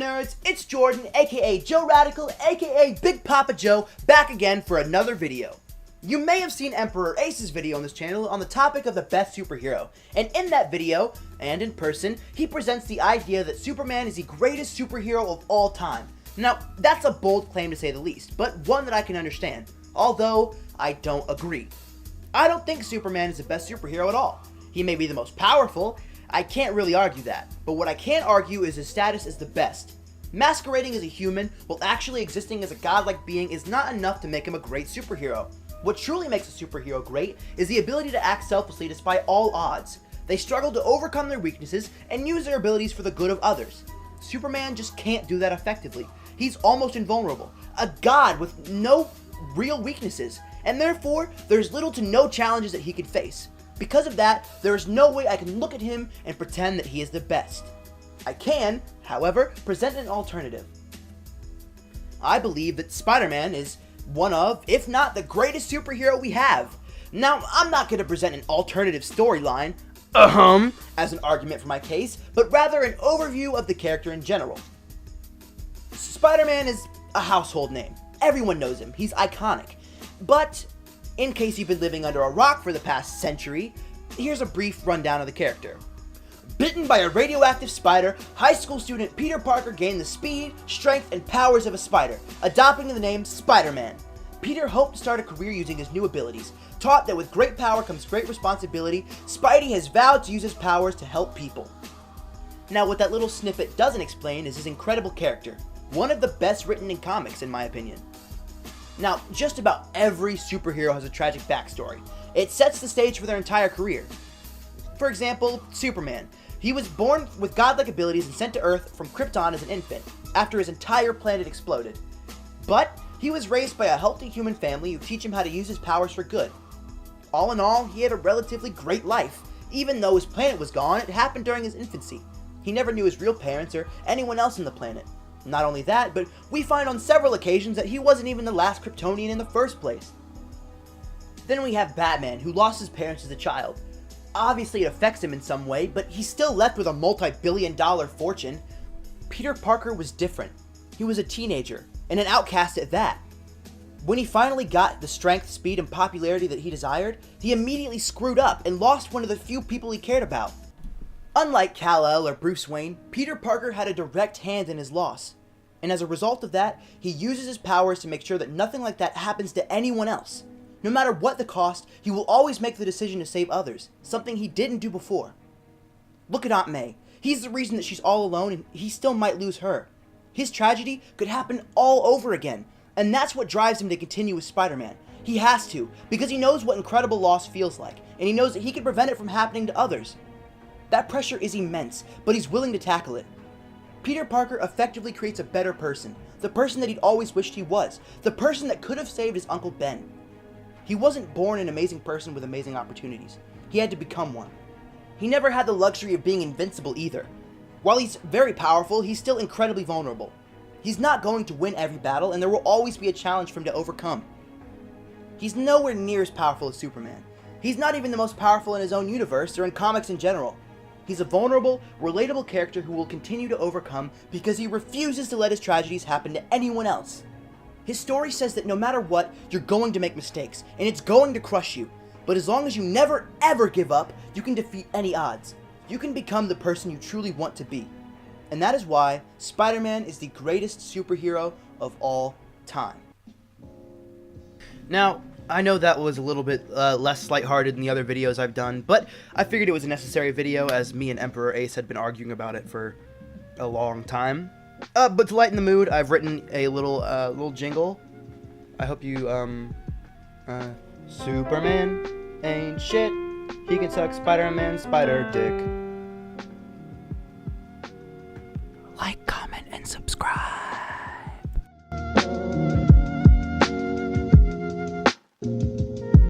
nerds? It's Jordan, aka JoRadical, aka Big Papa Joe, back again for another video. You may have seen Emperor Ace's video on this channel on the topic of the best superhero, and in that video, and in person, he presents the idea that Superman is the greatest superhero of all time. Now, that's a bold claim to say the least, but one that I can understand, although I don't agree. I don't think Superman is the best superhero at all. He may be the most powerful, I can't really argue that, but what I can argue is his status as the best. Masquerading as a human while actually existing as a godlike being is not enough to make him a great superhero. What truly makes a superhero great is the ability to act selflessly despite all odds. They struggle to overcome their weaknesses and use their abilities for the good of others. Superman just can't do that effectively. He's almost invulnerable, a god with no real weaknesses, and therefore there's little to no challenges that he can face. Because of that, there is no way I can look at him and pretend that he is the best. I can, however, present an alternative. I believe that Spider-Man is one of, if not the greatest superhero we have. Now, I'm not going to present an alternative storyline, as an argument for my case, but rather an overview of the character in general. Spider-Man is a household name. Everyone knows him. He's iconic. But in case you've been living under a rock for the past century, here's a brief rundown of the character. Bitten by a radioactive spider, high school student Peter Parker gained the speed, strength, and powers of a spider, adopting the name Spider-Man. Peter hoped to start a career using his new abilities. Taught that with great power comes great responsibility, Spidey has vowed to use his powers to help people. Now, what that little snippet doesn't explain is his incredible character. One of the best written in comics, in my opinion. Now, just about every superhero has a tragic backstory. It sets the stage for their entire career. For example, Superman. He was born with godlike abilities and sent to Earth from Krypton as an infant, after his entire planet exploded. But he was raised by a healthy human family who teach him how to use his powers for good. All in all, he had a relatively great life. Even though his planet was gone, it happened during his infancy. He never knew his real parents or anyone else on the planet. Not only that, but we find on several occasions that he wasn't even the last Kryptonian in the first place. Then we have Batman, who lost his parents as a child. Obviously it affects him in some way, but he's still left with a multi-billion-dollar fortune. Peter Parker was different. He was a teenager, and an outcast at that. When he finally got the strength, speed, and popularity that he desired, he immediately screwed up and lost one of the few people he cared about. Unlike Kal-El or Bruce Wayne, Peter Parker had a direct hand in his loss. And as a result of that, he uses his powers to make sure that nothing like that happens to anyone else. No matter what the cost, he will always make the decision to save others, something he didn't do before. Look at Aunt May. He's the reason that she's all alone and he still might lose her. His tragedy could happen all over again, and that's what drives him to continue with Spider-Man. He has to, because he knows what incredible loss feels like, and he knows that he can prevent it from happening to others. That pressure is immense, but he's willing to tackle it. Peter Parker effectively creates a better person, the person that he'd always wished he was, the person that could have saved his Uncle Ben. He wasn't born an amazing person with amazing opportunities. He had to become one. He never had the luxury of being invincible either. While he's very powerful, he's still incredibly vulnerable. He's not going to win every battle, and there will always be a challenge for him to overcome. He's nowhere near as powerful as Superman. He's not even the most powerful in his own universe or in comics in general. He's a vulnerable, relatable character who will continue to overcome because he refuses to let his tragedies happen to anyone else. His story says that no matter what, you're going to make mistakes, and it's going to crush you. But as long as you never ever give up, you can defeat any odds. You can become the person you truly want to be. And that is why Spider-Man is the greatest superhero of all time. Now, I know that was a little bit less lighthearted than the other videos I've done, but I figured it was a necessary video as me and Emperor Ace had been arguing about it for a long time. But to lighten the mood, I've written a little jingle. I hope you, Superman ain't shit. He can suck Spider-Man's spider dick.